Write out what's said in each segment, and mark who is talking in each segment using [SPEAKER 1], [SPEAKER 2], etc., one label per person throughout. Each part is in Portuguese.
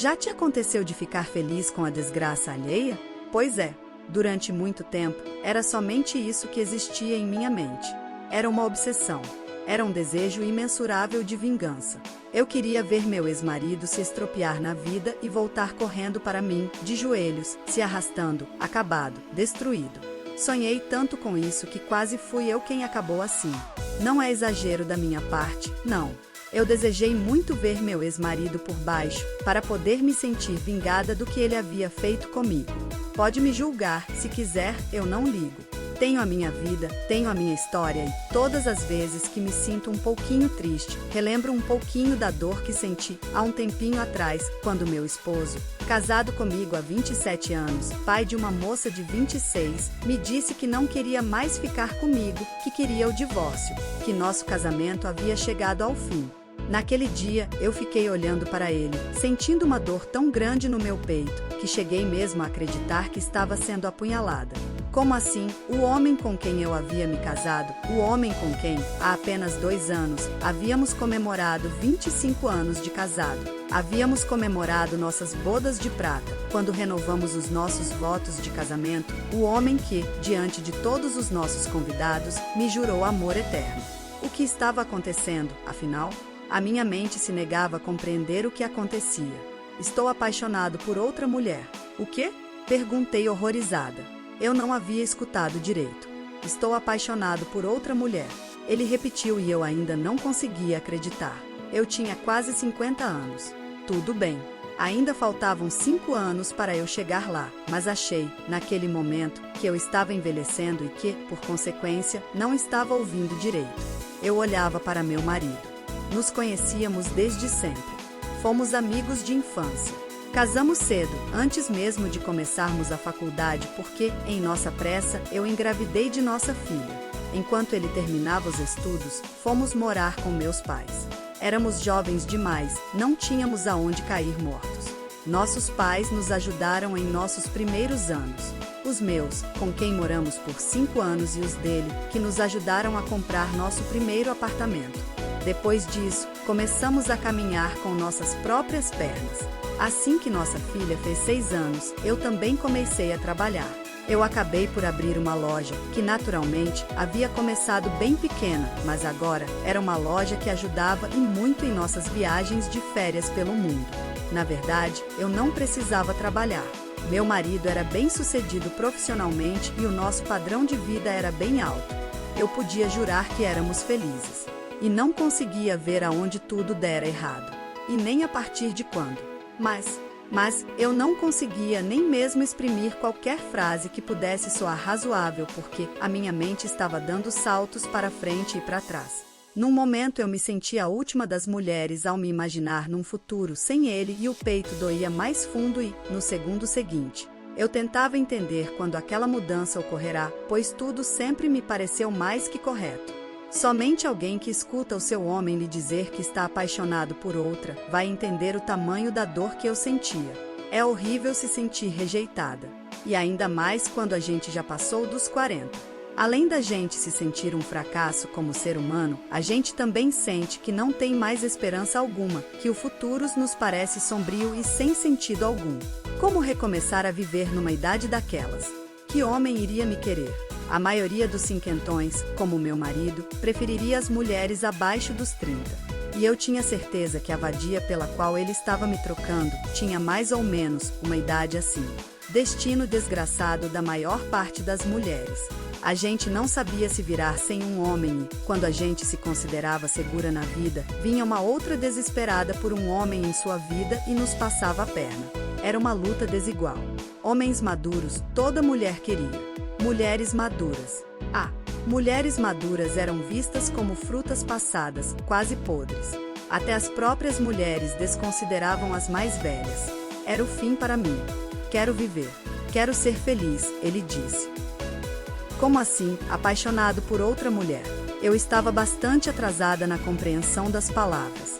[SPEAKER 1] Já te aconteceu de ficar feliz com a desgraça alheia? Pois é, durante muito tempo, era somente isso que existia em minha mente. Era uma obsessão. Era um desejo imensurável de vingança. Eu queria ver meu ex-marido se estropiar na vida e voltar correndo para mim, de joelhos, se arrastando, acabado, destruído. Sonhei tanto com isso que quase fui eu quem acabou assim. Não é exagero da minha parte, não. Eu desejei muito ver meu ex-marido por baixo, para poder me sentir vingada do que ele havia feito comigo. Pode me julgar, se quiser, eu não ligo. Tenho a minha vida, tenho a minha história e, todas as vezes que me sinto um pouquinho triste, relembro um pouquinho da dor que senti há um tempinho atrás, quando meu esposo, casado comigo há 27 anos, pai de uma moça de 26, me disse que não queria mais ficar comigo, que queria o divórcio, que nosso casamento havia chegado ao fim. Naquele dia, eu fiquei olhando para ele, sentindo uma dor tão grande no meu peito, que cheguei mesmo a acreditar que estava sendo apunhalada. Como assim, o homem com quem eu havia me casado, o homem com quem, há apenas 2 anos, havíamos comemorado 25 anos de casado. Havíamos comemorado nossas bodas de prata, quando renovamos os nossos votos de casamento, o homem que, diante de todos os nossos convidados, me jurou amor eterno. O que estava acontecendo, afinal? A minha mente se negava a compreender o que acontecia. Estou apaixonado por outra mulher. O quê? Perguntei horrorizada. Eu não havia escutado direito. Estou apaixonado por outra mulher. Ele repetiu e eu ainda não conseguia acreditar. Eu tinha quase 50 anos. Tudo bem. Ainda faltavam 5 anos para eu chegar lá, mas achei, naquele momento, que eu estava envelhecendo e que, por consequência, não estava ouvindo direito. Eu olhava para meu marido. Nos conhecíamos desde sempre. Fomos amigos de infância. Casamos cedo, antes mesmo de começarmos a faculdade, porque, em nossa pressa, eu engravidei de nossa filha. Enquanto ele terminava os estudos, fomos morar com meus pais. Éramos jovens demais, não tínhamos aonde cair mortos. Nossos pais nos ajudaram em nossos primeiros anos. Os meus, com quem moramos por 5 anos, e os dele, que nos ajudaram a comprar nosso primeiro apartamento. Depois disso, começamos a caminhar com nossas próprias pernas. Assim que nossa filha fez 6 anos, eu também comecei a trabalhar. Eu acabei por abrir uma loja, que naturalmente havia começado bem pequena, mas agora era uma loja que ajudava e muito em nossas viagens de férias pelo mundo. Na verdade, eu não precisava trabalhar. Meu marido era bem-sucedido profissionalmente e o nosso padrão de vida era bem alto. Eu podia jurar que éramos felizes. E não conseguia ver aonde tudo dera errado. E nem a partir de quando. Mas eu não conseguia nem mesmo exprimir qualquer frase que pudesse soar razoável porque a minha mente estava dando saltos para frente e para trás. Num momento eu me sentia a última das mulheres ao me imaginar num futuro sem ele e o peito doía mais fundo e, no segundo seguinte, eu tentava entender quando aquela mudança ocorrerá, pois tudo sempre me pareceu mais que correto. Somente alguém que escuta o seu homem lhe dizer que está apaixonado por outra vai entender o tamanho da dor que eu sentia. É horrível se sentir rejeitada. E ainda mais quando a gente já passou dos 40. Além da gente se sentir um fracasso como ser humano, a gente também sente que não tem mais esperança alguma, que o futuro nos parece sombrio e sem sentido algum. Como recomeçar a viver numa idade daquelas? Que homem iria me querer? A maioria dos cinquentões, como meu marido, preferiria as mulheres abaixo dos 30. E eu tinha certeza que a vadia pela qual ele estava me trocando tinha mais ou menos uma idade assim. Destino desgraçado da maior parte das mulheres. A gente não sabia se virar sem um homem e, quando a gente se considerava segura na vida, vinha uma outra desesperada por um homem em sua vida e nos passava a perna. Era uma luta desigual. Homens maduros, toda mulher queria. Mulheres maduras. Mulheres maduras eram vistas como frutas passadas, quase podres. Até as próprias mulheres desconsideravam as mais velhas. Era o fim para mim. Quero viver. Quero ser feliz, ele disse. Como assim, apaixonado por outra mulher? Eu estava bastante atrasada na compreensão das palavras.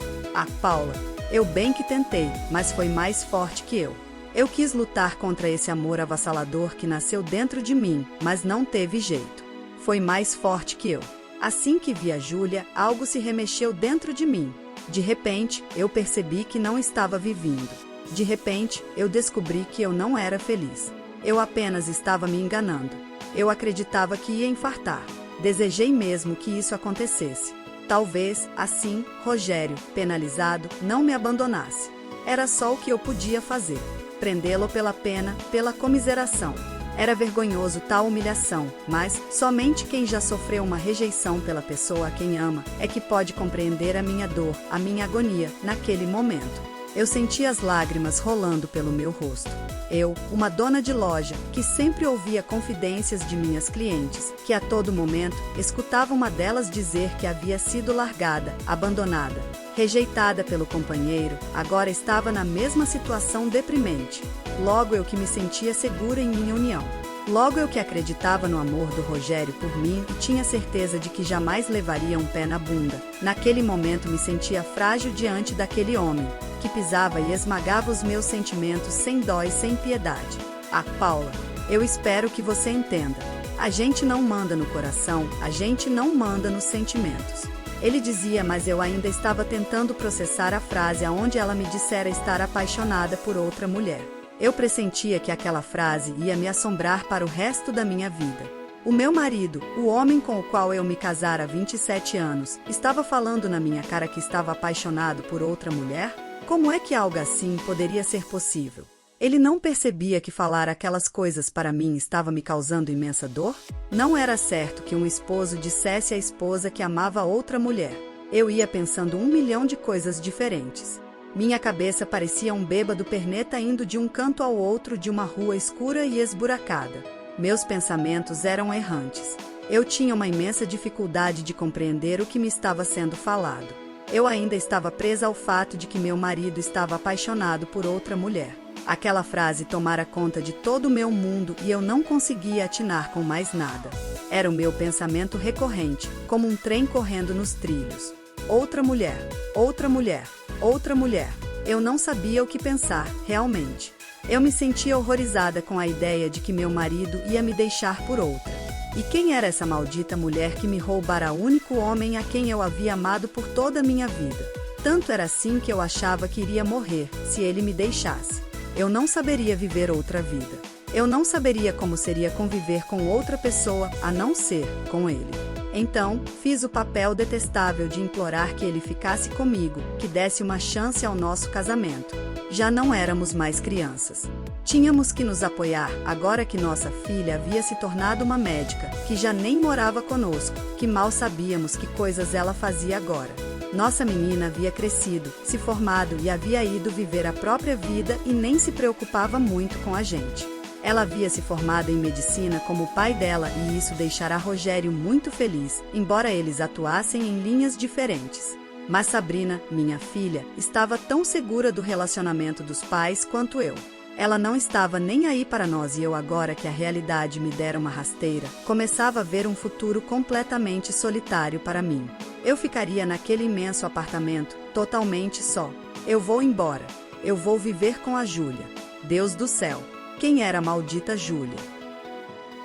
[SPEAKER 1] Paula, eu bem que tentei, mas foi mais forte que eu. Eu quis lutar contra esse amor avassalador que nasceu dentro de mim, mas não teve jeito. Foi mais forte que eu. Assim que vi a Júlia, algo se remexeu dentro de mim. De repente, eu percebi que não estava vivendo. De repente, eu descobri que eu não era feliz. Eu apenas estava me enganando. Eu acreditava que ia infartar. Desejei mesmo que isso acontecesse. Talvez, assim, Rogério, penalizado, não me abandonasse. Era só o que eu podia fazer. Prendê-lo pela pena, pela comiseração. Era vergonhoso tal humilhação, mas somente quem já sofreu uma rejeição pela pessoa a quem ama é que pode compreender a minha dor, a minha agonia, naquele momento. Eu senti as lágrimas rolando pelo meu rosto. Eu, uma dona de loja, que sempre ouvia confidências de minhas clientes, que a todo momento escutava uma delas dizer que havia sido largada, abandonada, rejeitada pelo companheiro, agora estava na mesma situação deprimente. Logo eu que me sentia segura em minha união. Logo eu que acreditava no amor do Rogério por mim e tinha certeza de que jamais levaria um pé na bunda. Naquele momento me sentia frágil diante daquele homem, que pisava e esmagava os meus sentimentos sem dó e sem piedade. Ah, Paula, eu espero que você entenda. A gente não manda no coração, a gente não manda nos sentimentos. Ele dizia, mas eu ainda estava tentando processar a frase aonde ela me dissera estar apaixonada por outra mulher. Eu pressentia que aquela frase ia me assombrar para o resto da minha vida. O meu marido, o homem com o qual eu me casara há 27 anos, estava falando na minha cara que estava apaixonado por outra mulher? Como é que algo assim poderia ser possível? Ele não percebia que falar aquelas coisas para mim estava me causando imensa dor? Não era certo que um esposo dissesse à esposa que amava outra mulher. Eu ia pensando 1 milhão de coisas diferentes. Minha cabeça parecia um bêbado perneta indo de um canto ao outro de uma rua escura e esburacada. Meus pensamentos eram errantes. Eu tinha uma imensa dificuldade de compreender o que me estava sendo falado. Eu ainda estava presa ao fato de que meu marido estava apaixonado por outra mulher. Aquela frase tomara conta de todo o meu mundo e eu não conseguia atinar com mais nada. Era o meu pensamento recorrente, como um trem correndo nos trilhos. Outra mulher, outra mulher, outra mulher. Eu não sabia o que pensar, realmente. Eu me sentia horrorizada com a ideia de que meu marido ia me deixar por outra. E quem era essa maldita mulher que me roubara o único homem a quem eu havia amado por toda a minha vida? Tanto era assim que eu achava que iria morrer, se ele me deixasse. Eu não saberia viver outra vida. Eu não saberia como seria conviver com outra pessoa, a não ser com ele. Então, fiz o papel detestável de implorar que ele ficasse comigo, que desse uma chance ao nosso casamento. Já não éramos mais crianças. Tínhamos que nos apoiar, agora que nossa filha havia se tornado uma médica, que já nem morava conosco, que mal sabíamos que coisas ela fazia agora. Nossa menina havia crescido, se formado e havia ido viver a própria vida e nem se preocupava muito com a gente. Ela havia se formado em medicina como o pai dela e isso deixará Rogério muito feliz, embora eles atuassem em linhas diferentes. Mas Sabrina, minha filha, estava tão segura do relacionamento dos pais quanto eu. Ela não estava nem aí para nós e eu, agora que a realidade me dera uma rasteira, começava a ver um futuro completamente solitário para mim. Eu ficaria naquele imenso apartamento, totalmente só. Eu vou embora. Eu vou viver com a Júlia. Deus do céu! Quem era a maldita Júlia?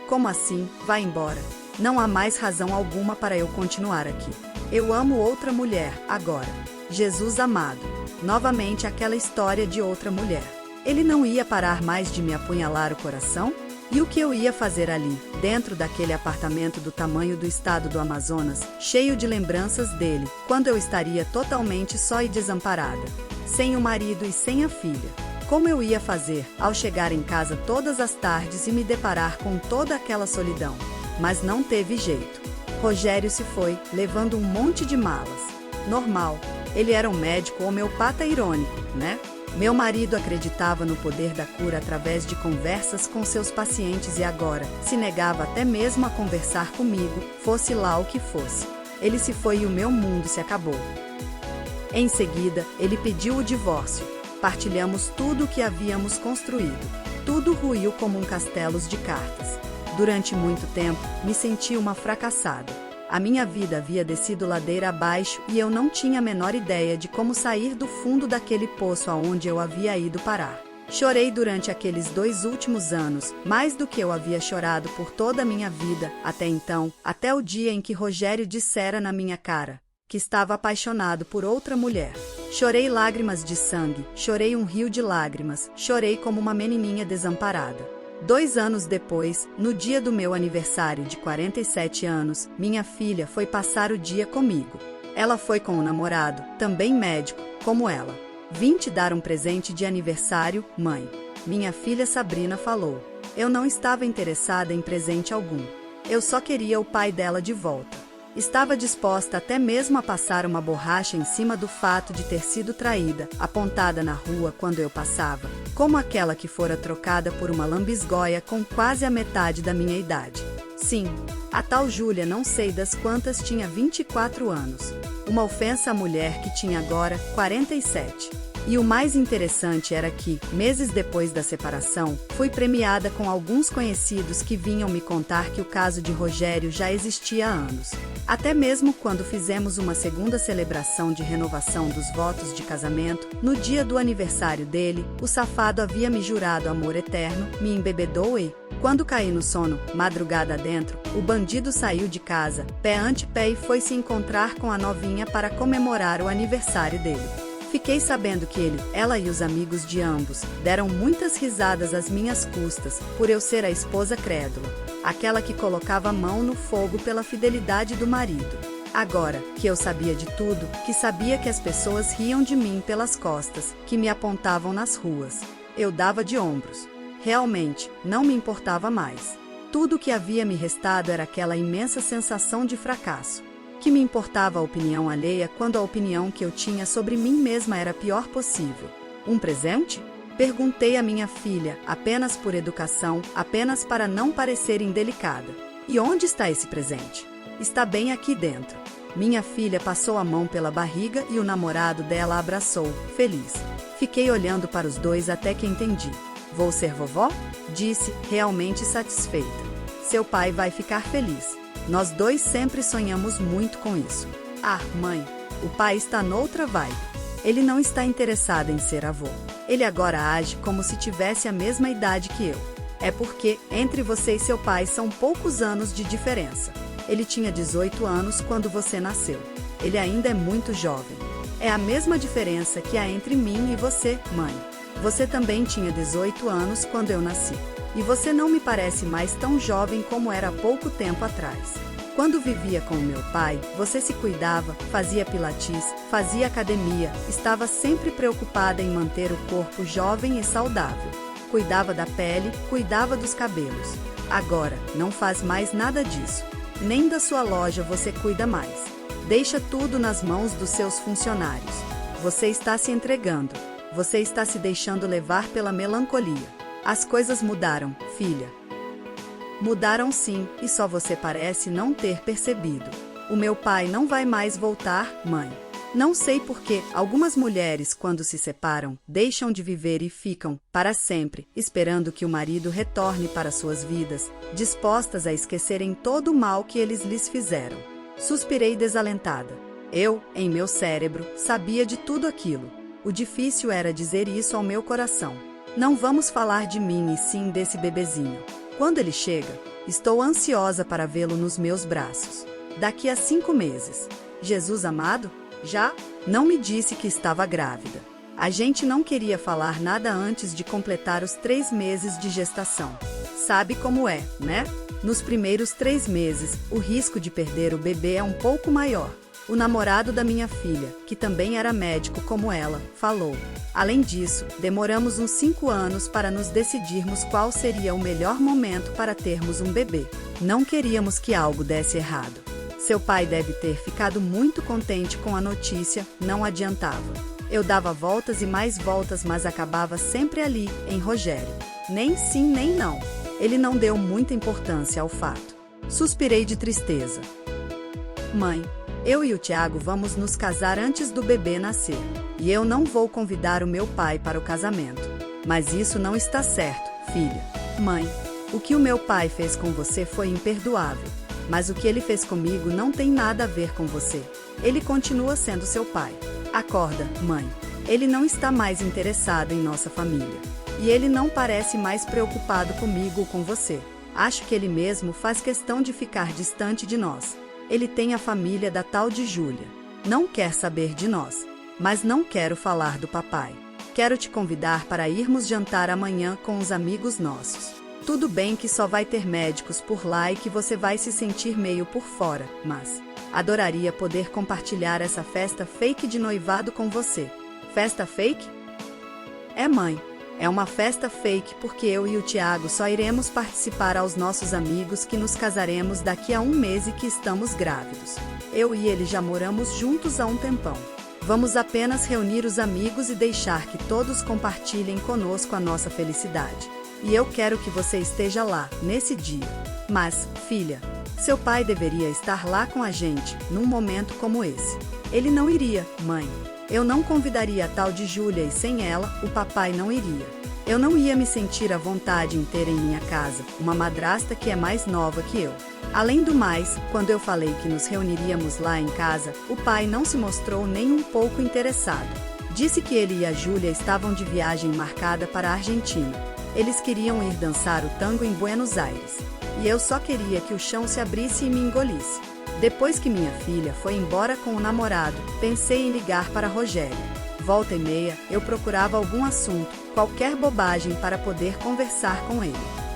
[SPEAKER 1] Como assim, vai embora? Não há mais razão alguma para eu continuar aqui. Eu amo outra mulher, agora. Jesus amado. Novamente aquela história de outra mulher. Ele não ia parar mais de me apunhalar o coração? E o que eu ia fazer ali, dentro daquele apartamento do tamanho do estado do Amazonas, cheio de lembranças dele, quando eu estaria totalmente só e desamparada, sem o marido e sem a filha? Como eu ia fazer, ao chegar em casa todas as tardes e me deparar com toda aquela solidão? Mas não teve jeito. Rogério se foi, levando um monte de malas. Normal, ele era um médico homeopata irônico, né? Meu marido acreditava no poder da cura através de conversas com seus pacientes e agora se negava até mesmo a conversar comigo, fosse lá o que fosse. Ele se foi e o meu mundo se acabou. Em seguida, ele pediu o divórcio. Partilhamos tudo o que havíamos construído. Tudo ruiu como um castelo de cartas. Durante muito tempo, me senti uma fracassada. A minha vida havia descido ladeira abaixo e eu não tinha a menor ideia de como sair do fundo daquele poço aonde eu havia ido parar. Chorei durante aqueles 2 últimos anos, mais do que eu havia chorado por toda a minha vida, até então, até o dia em que Rogério dissera na minha cara: que estava apaixonado por outra mulher. Chorei lágrimas de sangue, chorei um rio de lágrimas, chorei como uma menininha desamparada. 2 anos depois, no dia do meu aniversário de 47 anos, minha filha foi passar o dia comigo. Ela foi com o namorado, também médico, como ela. Vim te dar um presente de aniversário, mãe. Minha filha Sabrina falou. Eu não estava interessada em presente algum. Eu só queria o pai dela de volta. Estava disposta até mesmo a passar uma borracha em cima do fato de ter sido traída, apontada na rua quando eu passava, como aquela que fora trocada por uma lambisgoia com quase a metade da minha idade. Sim, a tal Júlia não sei das quantas tinha 24 anos. Uma ofensa à mulher que tinha agora 47. E o mais interessante era que, meses depois da separação, fui premiada com alguns conhecidos que vinham me contar que o caso de Rogério já existia há anos. Até mesmo quando fizemos uma segunda celebração de renovação dos votos de casamento, no dia do aniversário dele, o safado havia me jurado amor eterno, me embebedou e, quando caí no sono, madrugada adentro, o bandido saiu de casa, pé ante pé e foi se encontrar com a novinha para comemorar o aniversário dele. Fiquei sabendo que ela e os amigos de ambos deram muitas risadas às minhas custas, por eu ser a esposa crédula, aquela que colocava a mão no fogo pela fidelidade do marido. Agora, que eu sabia de tudo, que sabia que as pessoas riam de mim pelas costas, que me apontavam nas ruas, eu dava de ombros. Realmente, não me importava mais. Tudo o que havia me restado era aquela imensa sensação de fracasso. Que me importava a opinião alheia quando a opinião que eu tinha sobre mim mesma era a pior possível. Um presente? Perguntei à minha filha, apenas por educação, apenas para não parecer indelicada. E onde está esse presente? Está bem aqui dentro. Minha filha passou a mão pela barriga e o namorado dela a abraçou, feliz. Fiquei olhando para os dois até que entendi. Vou ser vovó? Disse, realmente satisfeita. Seu pai vai ficar feliz. Nós dois sempre sonhamos muito com isso. Ah, mãe, o pai está noutra vibe. Ele não está interessado em ser avô. Ele agora age como se tivesse a mesma idade que eu. É porque, entre você e seu pai são poucos anos de diferença. Ele tinha 18 anos quando você nasceu. Ele ainda é muito jovem. É a mesma diferença que há entre mim e você, mãe. Você também tinha 18 anos quando eu nasci. E você não me parece mais tão jovem como era há pouco tempo atrás. Quando vivia com o meu pai, você se cuidava, fazia pilates, fazia academia, estava sempre preocupada em manter o corpo jovem e saudável. Cuidava da pele, cuidava dos cabelos. Agora, não faz mais nada disso. Nem da sua loja você cuida mais. Deixa tudo nas mãos dos seus funcionários. Você está se entregando. Você está se deixando levar pela melancolia. As coisas mudaram, filha. Mudaram sim, e só você parece não ter percebido. O meu pai não vai mais voltar, mãe. Não sei por que algumas mulheres, quando se separam, deixam de viver e ficam, para sempre, esperando que o marido retorne para suas vidas, dispostas a esquecerem todo o mal que eles lhes fizeram. Suspirei desalentada. Eu, em meu cérebro, sabia de tudo aquilo. O difícil era dizer isso ao meu coração. Não vamos falar de mim e sim desse bebezinho. Quando ele chega, estou ansiosa para vê-lo nos meus braços. Daqui a 5 meses. Jesus amado? Já? Não me disse que estava grávida. A gente não queria falar nada antes de completar os 3 meses de gestação. Sabe como é, né? Nos primeiros 3 meses, o risco de perder o bebê é um pouco maior. O namorado da minha filha, que também era médico como ela, falou. Além disso, demoramos uns 5 anos para nos decidirmos qual seria o melhor momento para termos um bebê. Não queríamos que algo desse errado. Seu pai deve ter ficado muito contente com a notícia, não adiantava. Eu dava voltas e mais voltas, mas acabava sempre ali, em Rogério. Nem sim, nem não. Ele não deu muita importância ao fato. Suspirei de tristeza. Mãe, eu e o Tiago vamos nos casar antes do bebê nascer. E eu não vou convidar o meu pai para o casamento. Mas isso não está certo, filha. Mãe, o que o meu pai fez com você foi imperdoável. Mas o que ele fez comigo não tem nada a ver com você. Ele continua sendo seu pai. Acorda, mãe. Ele não está mais interessado em nossa família. E ele não parece mais preocupado comigo ou com você. Acho que ele mesmo faz questão de ficar distante de nós. Ele tem a família da tal de Júlia. Não quer saber de nós. Mas não quero falar do papai. Quero te convidar para irmos jantar amanhã com os amigos nossos. Tudo bem que só vai ter médicos por lá e que você vai se sentir meio por fora, mas adoraria poder compartilhar essa festa fake de noivado com você. Festa fake? É, mãe. É uma festa fake porque eu e o Tiago só iremos participar aos nossos amigos que nos casaremos daqui a um mês e que estamos grávidos. Eu e ele já moramos juntos há um tempão. Vamos apenas reunir os amigos e deixar que todos compartilhem conosco a nossa felicidade. E eu quero que você esteja lá, nesse dia. Mas, filha, seu pai deveria estar lá com a gente, num momento como esse. Ele não iria, mãe. Eu não convidaria a tal de Júlia e sem ela, o papai não iria. Eu não ia me sentir à vontade em ter em minha casa uma madrasta que é mais nova que eu. Além do mais, quando eu falei que nos reuniríamos lá em casa, o pai não se mostrou nem um pouco interessado. Disse que ele e a Júlia estavam de viagem marcada para a Argentina. Eles queriam ir dançar o tango em Buenos Aires. E eu só queria que o chão se abrisse e me engolisse. Depois que minha filha foi embora com o namorado, pensei em ligar para Rogério. Volta e meia, eu procurava algum assunto, qualquer bobagem para poder conversar com ele.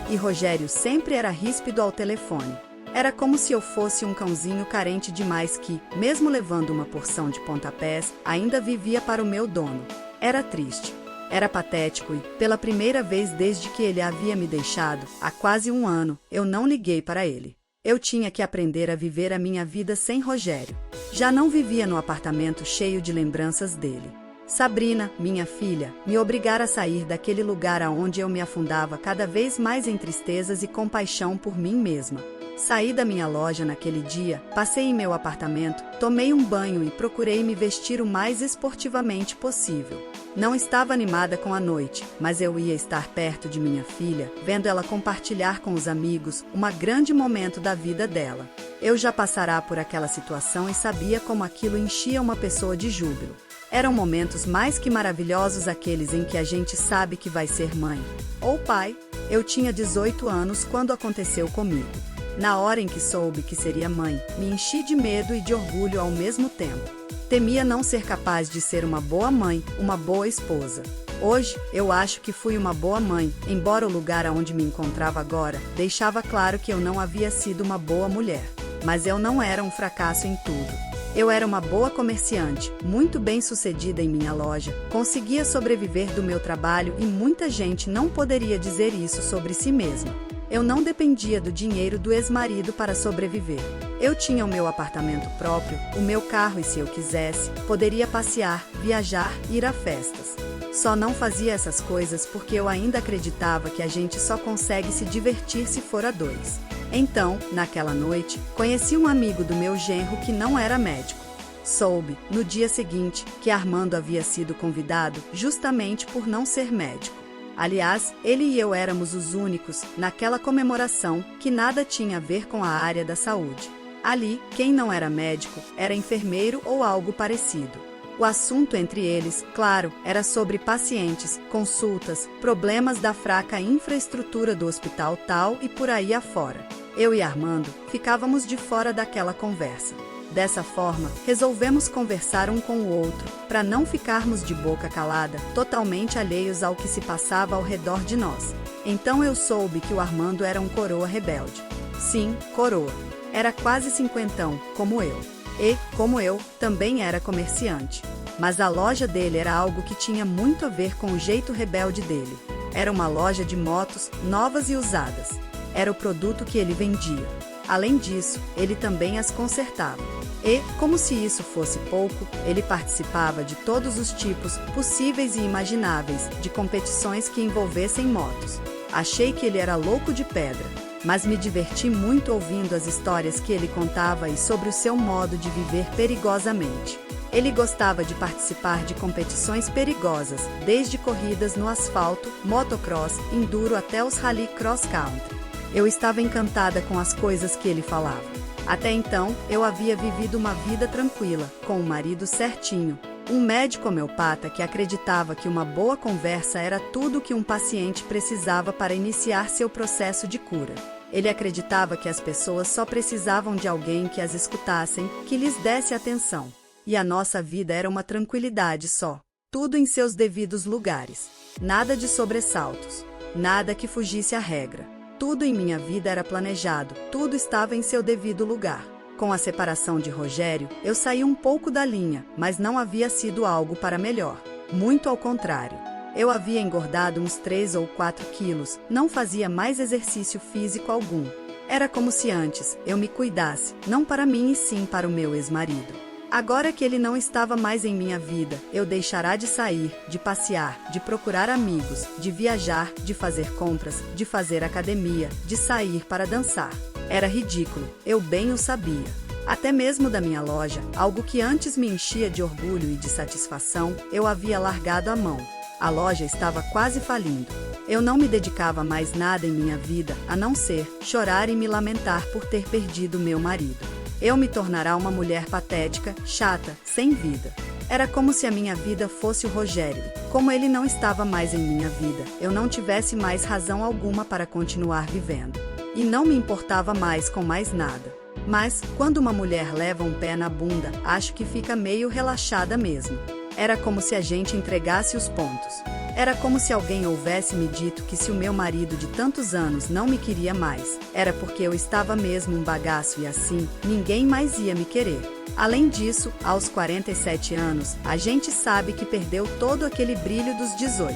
[SPEAKER 1] E Rogério sempre era ríspido ao telefone. Era como se eu fosse um cãozinho carente demais que, mesmo levando uma porção de pontapés, ainda vivia para o meu dono. Era triste. Era patético e, pela primeira vez desde que ele havia me deixado, há quase um ano, eu não liguei para ele. Eu tinha que aprender a viver a minha vida sem Rogério. Já não vivia no apartamento cheio de lembranças dele. Sabrina, minha filha, me obrigara a sair daquele lugar aonde eu me afundava cada vez mais em tristezas e compaixão por mim mesma. Saí da minha loja naquele dia, passei em meu apartamento, tomei um banho e procurei me vestir o mais esportivamente possível. Não estava animada com a noite, mas eu ia estar perto de minha filha, vendo ela compartilhar com os amigos um grande momento da vida dela. Eu já passara por aquela situação e sabia como aquilo enchia uma pessoa de júbilo. Eram momentos mais que maravilhosos aqueles em que a gente sabe que vai ser mãe ou pai. Eu tinha 18 anos quando aconteceu comigo. Na hora em que soube que seria mãe, me enchi de medo e de orgulho ao mesmo tempo. Temia não ser capaz de ser uma boa mãe, uma boa esposa. Hoje, eu acho que fui uma boa mãe, embora o lugar onde me encontrava agora deixava claro que eu não havia sido uma boa mulher. Mas eu não era um fracasso em tudo. Eu era uma boa comerciante, muito bem-sucedida em minha loja, conseguia sobreviver do meu trabalho e muita gente não poderia dizer isso sobre si mesma. Eu não dependia do dinheiro do ex-marido para sobreviver. Eu tinha o meu apartamento próprio, o meu carro e se eu quisesse, poderia passear, viajar, ir a festas. Só não fazia essas coisas porque eu ainda acreditava que a gente só consegue se divertir se for a dois. Então, naquela noite, conheci um amigo do meu genro que não era médico. Soube, no dia seguinte, que Armando havia sido convidado justamente por não ser médico. Aliás, ele e eu éramos os únicos, naquela comemoração, que nada tinha a ver com a área da saúde. Ali, quem não era médico, era enfermeiro ou algo parecido. O assunto entre eles, claro, era sobre pacientes, consultas, problemas da fraca infraestrutura do hospital tal e por aí afora. Eu e Armando ficávamos de fora daquela conversa. Dessa forma, resolvemos conversar um com o outro, para não ficarmos de boca calada, totalmente alheios ao que se passava ao redor de nós. Então eu soube que o Armando era um coroa rebelde. Sim, coroa. Era quase cinquentão, como eu. E, como eu, também era comerciante. Mas a loja dele era algo que tinha muito a ver com o jeito rebelde dele. Era uma loja de motos, novas e usadas. Era o produto que ele vendia. Além disso, ele também as consertava. E, como se isso fosse pouco, ele participava de todos os tipos, possíveis e imagináveis, de competições que envolvessem motos. Achei que ele era louco de pedra, mas me diverti muito ouvindo as histórias que ele contava e sobre o seu modo de viver perigosamente. Ele gostava de participar de competições perigosas, desde corridas no asfalto, motocross, enduro até os rally cross country. Eu estava encantada com as coisas que ele falava. Até então, eu havia vivido uma vida tranquila, com um marido certinho, um médico homeopata que acreditava que uma boa conversa era tudo o que um paciente precisava para iniciar seu processo de cura. Ele acreditava que as pessoas só precisavam de alguém que as escutassem, que lhes desse atenção. E a nossa vida era uma tranquilidade só. Tudo em seus devidos lugares. Nada de sobressaltos. Nada que fugisse à regra. Tudo em minha vida era planejado, tudo estava em seu devido lugar. Com a separação de Rogério, eu saí um pouco da linha, mas não havia sido algo para melhor. Muito ao contrário. Eu havia engordado uns 3 ou 4 quilos, não fazia mais exercício físico algum. Era como se antes eu me cuidasse, não para mim e sim para o meu ex-marido. Agora que ele não estava mais em minha vida, eu deixará de sair, de passear, de procurar amigos, de viajar, de fazer compras, de fazer academia, de sair para dançar. Era ridículo, eu bem o sabia. Até mesmo da minha loja, algo que antes me enchia de orgulho e de satisfação, eu havia largado a mão. A loja estava quase falindo. Eu não me dedicava mais nada em minha vida, a não ser chorar e me lamentar por ter perdido meu marido. Eu me tornara uma mulher patética, chata, sem vida. Era como se a minha vida fosse o Rogério. Como ele não estava mais em minha vida, eu não tivesse mais razão alguma para continuar vivendo. E não me importava mais com mais nada. Mas, quando uma mulher leva um pé na bunda, acho que fica meio relaxada mesmo. Era como se a gente entregasse os pontos. Era como se alguém houvesse me dito que se o meu marido de tantos anos não me queria mais, era porque eu estava mesmo um bagaço e assim, ninguém mais ia me querer. Além disso, aos 47 anos, a gente sabe que perdeu todo aquele brilho dos 18.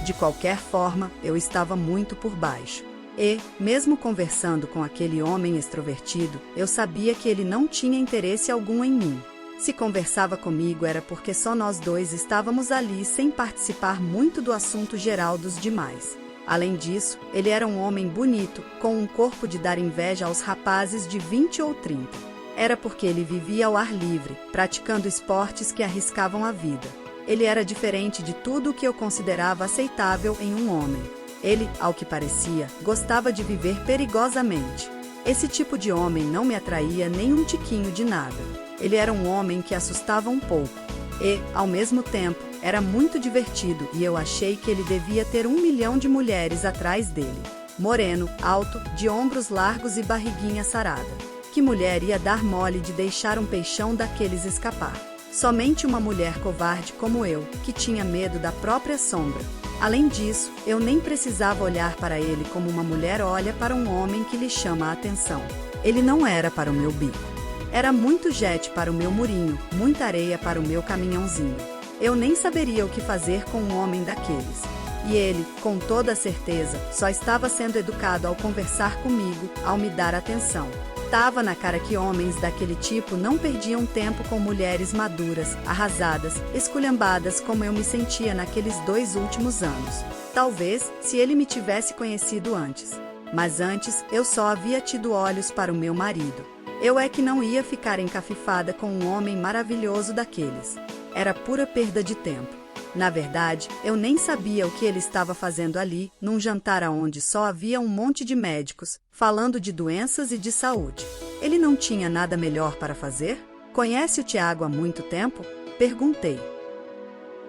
[SPEAKER 1] De qualquer forma, eu estava muito por baixo. E, mesmo conversando com aquele homem extrovertido, eu sabia que ele não tinha interesse algum em mim. Se conversava comigo era porque só nós dois estávamos ali sem participar muito do assunto geral dos demais. Além disso, ele era um homem bonito, com um corpo de dar inveja aos rapazes de 20 ou 30. Era porque ele vivia ao ar livre, praticando esportes que arriscavam a vida. Ele era diferente de tudo o que eu considerava aceitável em um homem. Ele, ao que parecia, gostava de viver perigosamente. Esse tipo de homem não me atraía nem um tiquinho de nada. Ele era um homem que assustava um pouco. E, ao mesmo tempo, era muito divertido e eu achei que ele devia ter 1 milhão de mulheres atrás dele. Moreno, alto, de ombros largos e barriguinha sarada. Que mulher ia dar mole de deixar um peixão daqueles escapar? Somente uma mulher covarde como eu, que tinha medo da própria sombra. Além disso, eu nem precisava olhar para ele como uma mulher olha para um homem que lhe chama a atenção. Ele não era para o meu bico. Era muito jet para o meu murinho, muita areia para o meu caminhãozinho. Eu nem saberia o que fazer com um homem daqueles. E ele, com toda certeza, só estava sendo educado ao conversar comigo, ao me dar atenção. Tava na cara que homens daquele tipo não perdiam tempo com mulheres maduras, arrasadas, esculhambadas como eu me sentia naqueles 2 últimos anos. Talvez, se ele me tivesse conhecido antes. Mas antes, eu só havia tido olhos para o meu marido. Eu é que não ia ficar encafifada com um homem maravilhoso daqueles. Era pura perda de tempo. Na verdade, eu nem sabia o que ele estava fazendo ali, num jantar onde só havia um monte de médicos, falando de doenças e de saúde. Ele não tinha nada melhor para fazer? Conhece o Tiago há muito tempo? Perguntei.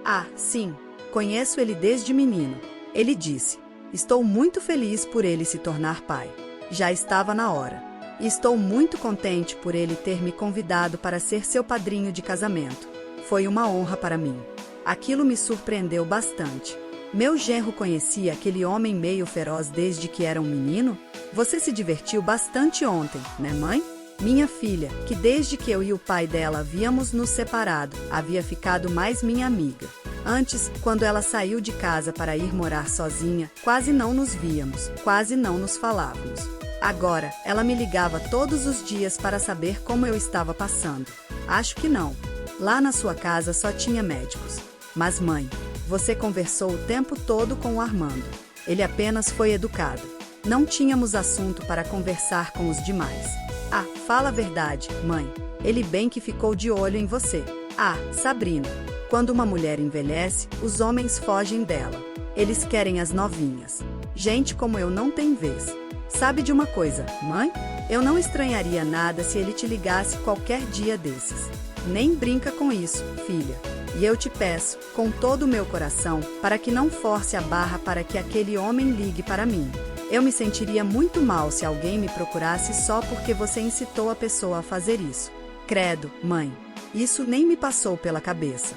[SPEAKER 1] Ah, sim, conheço ele desde menino. Ele disse. Estou muito feliz por ele se tornar pai. Já estava na hora. E estou muito contente por ele ter me convidado para ser seu padrinho de casamento. Foi uma honra para mim. Aquilo me surpreendeu bastante. Meu genro conhecia aquele homem meio feroz desde que era um menino? Você se divertiu bastante ontem, né, mãe? Minha filha, que desde que eu e o pai dela havíamos nos separado, havia ficado mais minha amiga. Antes, quando ela saiu de casa para ir morar sozinha, quase não nos víamos, quase não nos falávamos. Agora, ela me ligava todos os dias para saber como eu estava passando. Acho que não. Lá na sua casa só tinha médicos. Mas mãe, você conversou o tempo todo com o Armando. Ele apenas foi educado. Não tínhamos assunto para conversar com os demais. Ah, fala a verdade, mãe. Ele bem que ficou de olho em você. Ah, Sabrina. Quando uma mulher envelhece, os homens fogem dela. Eles querem as novinhas. Gente como eu não tem vez. Sabe de uma coisa, mãe? Eu não estranharia nada se ele te ligasse qualquer dia desses. Nem brinca com isso, filha. E eu te peço, com todo o meu coração, para que não force a barra para que aquele homem ligue para mim. Eu me sentiria muito mal se alguém me procurasse só porque você incitou a pessoa a fazer isso. Credo, mãe. isso nem me passou pela cabeça.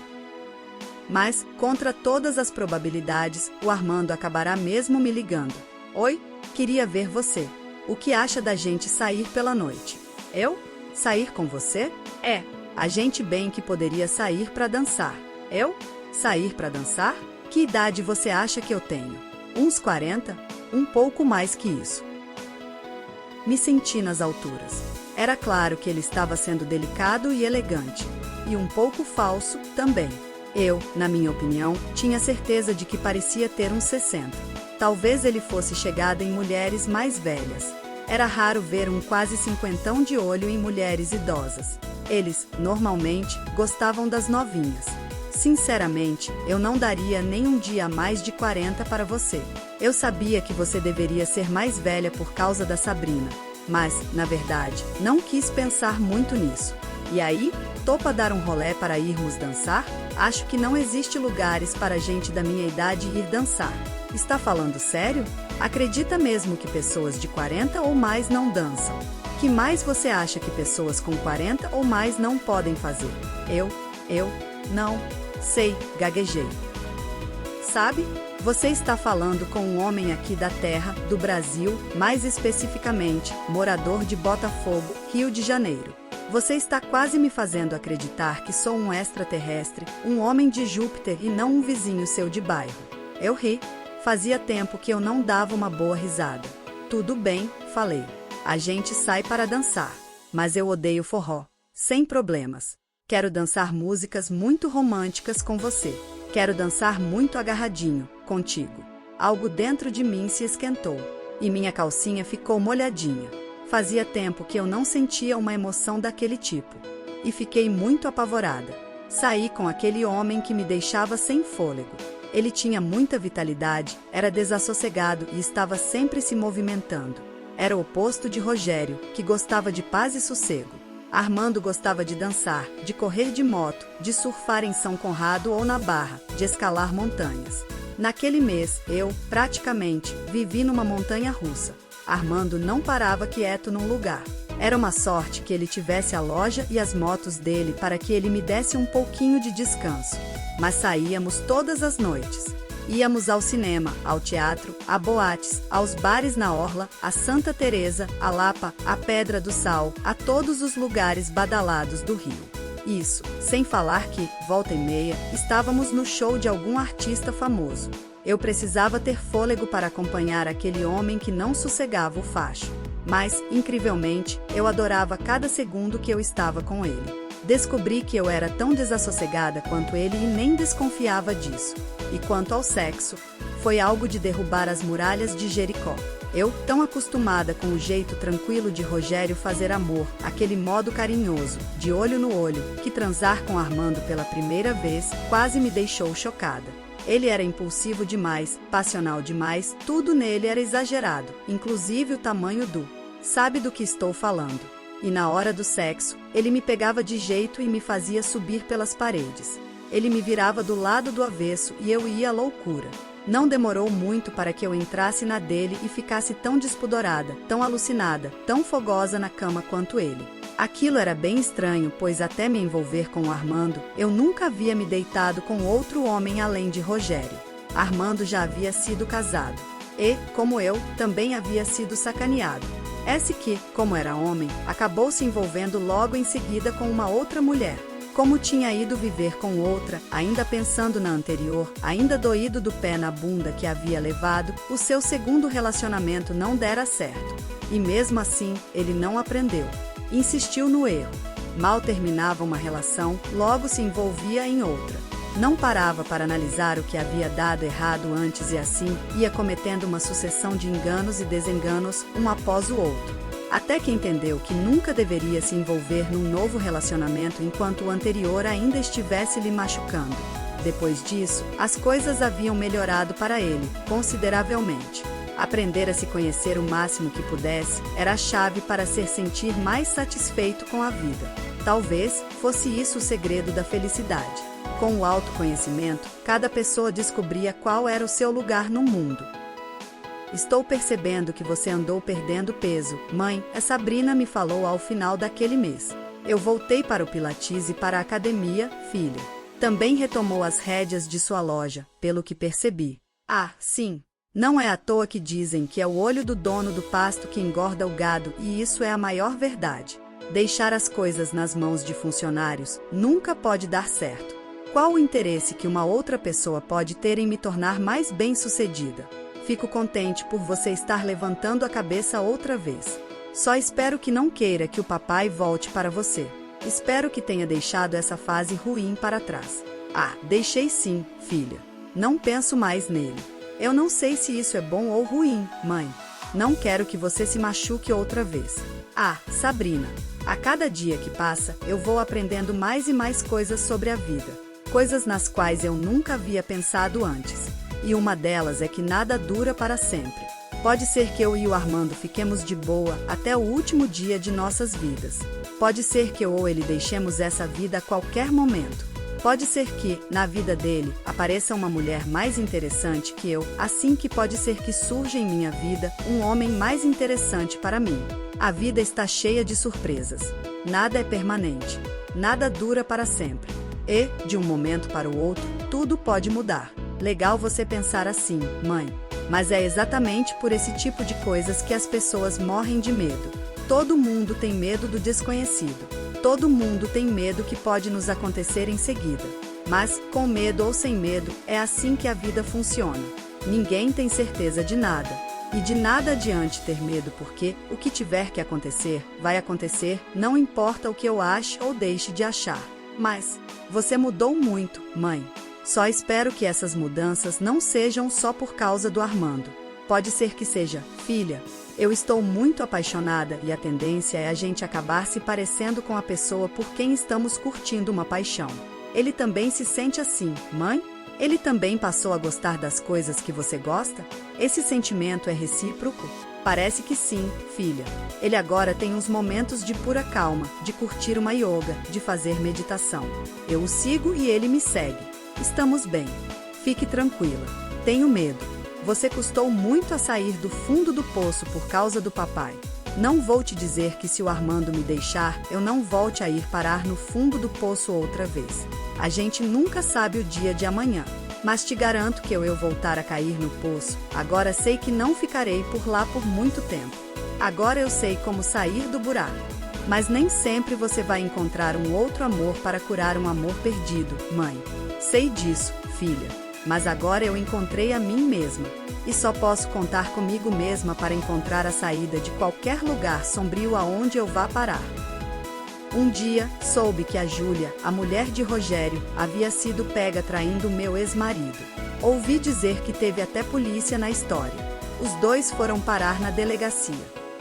[SPEAKER 1] Mas, contra todas as probabilidades, o Armando acabará mesmo me ligando. Oi, queria ver você. O que acha da gente sair pela noite? Eu? Sair com você? É, a gente bem que poderia sair para dançar. Eu? Sair para dançar? Que idade você acha que eu tenho? Uns 40? Um pouco mais que isso. Me senti nas alturas. Era claro que ele estava sendo delicado e elegante. E um pouco falso também. Eu, na minha opinião, tinha certeza de que parecia ter uns 60. Talvez ele fosse chegado em mulheres mais velhas. Era raro ver um quase cinquentão de olho em mulheres idosas. Eles, normalmente, gostavam das novinhas. Sinceramente, eu não daria nem um dia a mais de 40 para você. Eu sabia que você deveria ser mais velha por causa da Sabrina. Mas, na verdade, não quis pensar muito nisso. E aí, topa dar um rolê para irmos dançar? Acho que não existe lugares para gente da minha idade ir dançar. Está falando sério? Acredita mesmo que pessoas de 40 ou mais não dançam? Que mais você acha que pessoas com 40 ou mais não podem fazer? Não sei, gaguejei. Sabe? Você está falando com um homem aqui da terra, do Brasil, mais especificamente, morador de Botafogo, Rio de Janeiro. Você está quase me fazendo acreditar que sou um extraterrestre, um homem de Júpiter e não um vizinho seu de bairro. Eu ri. Fazia tempo que eu não dava uma boa risada. Tudo bem, falei. A gente sai para dançar. Mas eu odeio forró. Sem problemas. Quero dançar músicas muito românticas com você. Quero dançar muito agarradinho, contigo. Algo dentro de mim se esquentou. E minha calcinha ficou molhadinha. Fazia tempo que eu não sentia uma emoção daquele tipo. E fiquei muito apavorada. Saí com aquele homem que me deixava sem fôlego. Ele tinha muita vitalidade, era desassossegado e estava sempre se movimentando. Era o oposto de Rogério, que gostava de paz e sossego. Armando gostava de dançar, de correr de moto, de surfar em São Conrado ou na Barra, de escalar montanhas. Naquele mês, eu, praticamente, vivi numa montanha russa. Armando não parava quieto num lugar. Era uma sorte que ele tivesse a loja e as motos dele para que ele me desse um pouquinho de descanso. Mas saíamos todas as noites. Íamos ao cinema, ao teatro, a boates, aos bares na Orla, a Santa Teresa, a Lapa, a Pedra do Sal, a todos os lugares badalados do Rio. Isso, sem falar que, volta e meia, estávamos no show de algum artista famoso. Eu precisava ter fôlego para acompanhar aquele homem que não sossegava o facho. Mas, incrivelmente, eu adorava cada segundo que eu estava com ele. Descobri que eu era tão desassossegada quanto ele e nem desconfiava disso. E quanto ao sexo, foi algo de derrubar as muralhas de Jericó. Eu, tão acostumada com o jeito tranquilo de Rogério fazer amor, aquele modo carinhoso, de olho no olho, que transar com Armando pela primeira vez, quase me deixou chocada. Ele era impulsivo demais, passional demais, tudo nele era exagerado, inclusive o tamanho do... Sabe do que estou falando. E na hora do sexo, ele me pegava de jeito e me fazia subir pelas paredes. Ele me virava do lado do avesso e eu ia à loucura. Não demorou muito para que eu entrasse na dele e ficasse tão despudorada, tão alucinada, tão fogosa na cama quanto ele. Aquilo era bem estranho, pois até me envolver com o Armando, eu nunca havia me deitado com outro homem além de Rogério. Armando já havia sido casado. E, como eu, também havia sido sacaneado. Esse que, como era homem, acabou se envolvendo logo em seguida com uma outra mulher. Como tinha ido viver com outra, ainda pensando na anterior, ainda doído do pé na bunda que havia levado, o seu segundo relacionamento não dera certo. E mesmo assim, ele não aprendeu. Insistiu no erro. Mal terminava uma relação, logo se envolvia em outra. Não parava para analisar o que havia dado errado antes e assim, ia cometendo uma sucessão de enganos e desenganos, um após o outro. Até que entendeu que nunca deveria se envolver num novo relacionamento enquanto o anterior ainda estivesse lhe machucando. Depois disso, as coisas haviam melhorado para ele, consideravelmente. Aprender a se conhecer o máximo que pudesse era a chave para se sentir mais satisfeito com a vida. Talvez fosse isso o segredo da felicidade. Com o autoconhecimento, cada pessoa descobria qual era o seu lugar no mundo. Estou percebendo que você andou perdendo peso, mãe, a Sabrina me falou ao final daquele mês. Eu voltei para o Pilates e para a academia, filha. Também retomou as rédeas de sua loja, pelo que percebi. Ah, sim. Não é à toa que dizem que é o olho do dono do pasto que engorda o gado, e isso é a maior verdade. Deixar as coisas nas mãos de funcionários nunca pode dar certo. Qual o interesse que uma outra pessoa pode ter em me tornar mais bem-sucedida? Fico contente por você estar levantando a cabeça outra vez. Só espero que não queira que o papai volte para você. Espero que tenha deixado essa fase ruim para trás. Ah, deixei sim, filha. Não penso mais nele. Eu não sei se isso é bom ou ruim, mãe. Não quero que você se machuque outra vez. Ah, Sabrina, a cada dia que passa, eu vou aprendendo mais e mais coisas sobre a vida. Coisas nas quais eu nunca havia pensado antes. E uma delas é que nada dura para sempre. Pode ser que eu e o Armando fiquemos de boa até o último dia de nossas vidas. Pode ser que eu ou ele deixemos essa vida a qualquer momento. Pode ser que, na vida dele, apareça uma mulher mais interessante que eu, assim que pode ser que surja em minha vida um homem mais interessante para mim. A vida está cheia de surpresas. Nada é permanente. Nada dura para sempre. E, de um momento para o outro, tudo pode mudar. Legal você pensar assim, mãe. Mas é exatamente por esse tipo de coisas que as pessoas morrem de medo. Todo mundo tem medo do desconhecido. Todo mundo tem medo que pode nos acontecer em seguida. Mas, com medo ou sem medo, é assim que a vida funciona. Ninguém tem certeza de nada. E de nada adiante ter medo porque, o que tiver que acontecer, vai acontecer, não importa o que eu ache ou deixe de achar. Mas, você mudou muito, mãe. Só espero que essas mudanças não sejam só por causa do Armando. Pode ser que seja, filha. Eu estou muito apaixonada e a tendência é a gente acabar se parecendo com a pessoa por quem estamos curtindo uma paixão. Ele também se sente assim, mãe? Ele também passou a gostar das coisas que você gosta? Esse sentimento é recíproco? Parece que sim, filha. Ele agora tem uns momentos de pura calma, de curtir uma yoga, de fazer meditação. Eu o sigo e ele me segue. Estamos bem. Fique tranquila. Tenho medo. Você custou muito a sair do fundo do poço por causa do papai. Não vou te dizer que se o Armando me deixar, eu não volte a ir parar no fundo do poço outra vez. A gente nunca sabe o dia de amanhã. Mas te garanto que eu voltar a cair no poço, agora sei que não ficarei por lá por muito tempo. Agora eu sei como sair do buraco. Mas nem sempre você vai encontrar um outro amor para curar um amor perdido, mãe. Sei disso, filha. Mas agora eu encontrei a mim mesma. E só posso contar comigo mesma para encontrar a saída de qualquer lugar sombrio aonde eu vá parar. Um dia, soube que a Júlia, a mulher de Rogério, havia sido pega traindo meu ex-marido. Ouvi dizer que teve até polícia na história. Os dois foram parar na delegacia.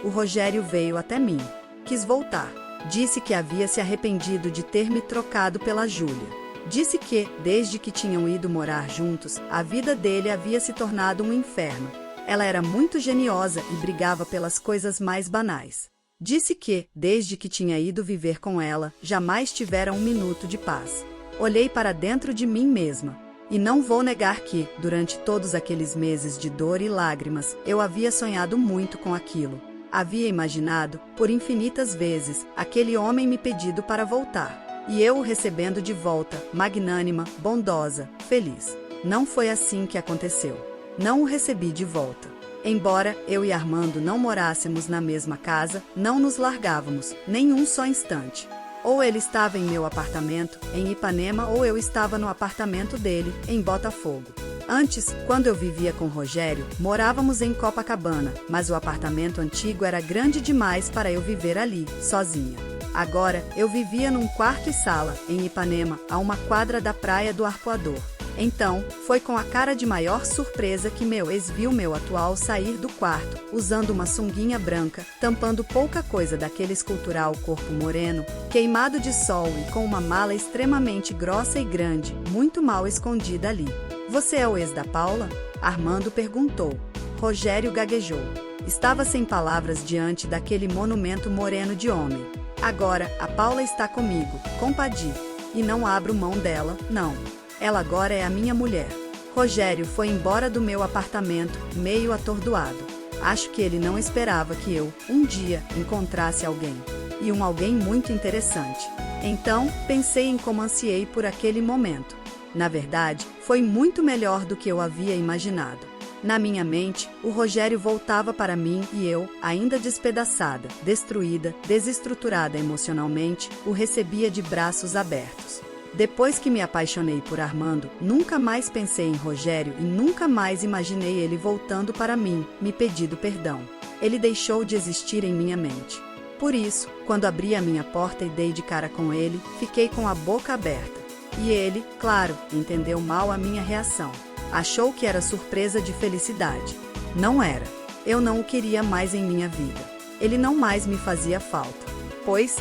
[SPEAKER 1] O Rogério veio até mim. Quis voltar. Disse que havia se arrependido de ter me trocado pela Júlia. Disse que, desde que tinham ido morar juntos, a vida dele havia se tornado um inferno. Ela era muito geniosa e brigava pelas coisas mais banais. Disse que, desde que tinha ido viver com ela, jamais tivera um minuto de paz. Olhei para dentro de mim mesma. E não vou negar que, durante todos aqueles meses de dor e lágrimas, eu havia sonhado muito com aquilo. Havia imaginado, por infinitas vezes, aquele homem me pedindo para voltar. E eu o recebendo de volta, magnânima, bondosa, feliz. Não foi assim que aconteceu. Não o recebi de volta. Embora eu e Armando não morássemos na mesma casa, não nos largávamos, nem um só instante. Ou ele estava em meu apartamento, em Ipanema, ou eu estava no apartamento dele, em Botafogo. Antes, quando eu vivia com Rogério, morávamos em Copacabana, mas o apartamento antigo era grande demais para eu viver ali, sozinha. Agora, eu vivia num quarto e sala, em Ipanema, a uma quadra da praia do Arpoador. Então, foi com a cara de maior surpresa que meu ex viu meu atual sair do quarto, usando uma sunguinha branca, tampando pouca coisa daquele escultural corpo moreno, queimado de sol e com uma mala extremamente grossa e grande, muito mal escondida ali. Você é o ex da Paula? Armando perguntou. Rogério gaguejou. Estava sem palavras diante daquele monumento moreno de homem. Agora, a Paula está comigo, compadre. E não abro mão dela, não. Ela agora é a minha mulher. Rogério foi embora do meu apartamento, meio atordoado. Acho que ele não esperava que eu, um dia, encontrasse alguém. e um alguém muito interessante. Então, pensei em como ansiei por aquele momento. Na verdade, foi muito melhor do que eu havia imaginado. Na minha mente, o Rogério voltava para mim e eu, ainda despedaçada, destruída, desestruturada emocionalmente, o recebia de braços abertos. Depois que me apaixonei por Armando, nunca mais pensei em Rogério e nunca mais imaginei ele voltando para mim, me pedindo perdão. Ele deixou de existir em minha mente. Por isso, quando abri a minha porta e dei de cara com ele, fiquei com a boca aberta. E ele, claro, entendeu mal a minha reação. Achou que era surpresa de felicidade. Não era. Eu não o queria mais em minha vida. Ele não mais me fazia falta. Pois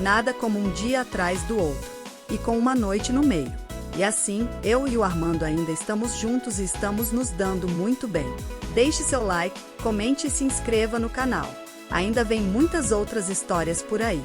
[SPEAKER 1] nada como um dia atrás do outro. E com uma noite no meio. E assim, eu e o Armando ainda estamos juntos e estamos nos dando muito bem. Deixe seu like, comente e se inscreva no canal. Ainda vem muitas outras histórias por aí.